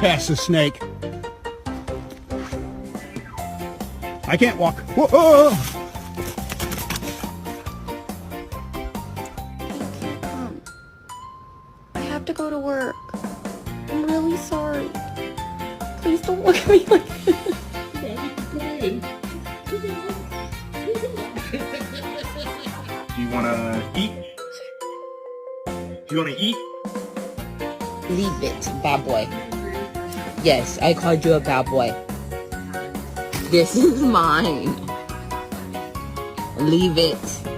past the snake. I can't walk. Whoa! I have to go to work. I'm really sorry. Please don't look at me like this. Do you want to eat? Do you want to eat? Leave it, bad boy. Yes, I called you a bad boy. This is mine. Leave it.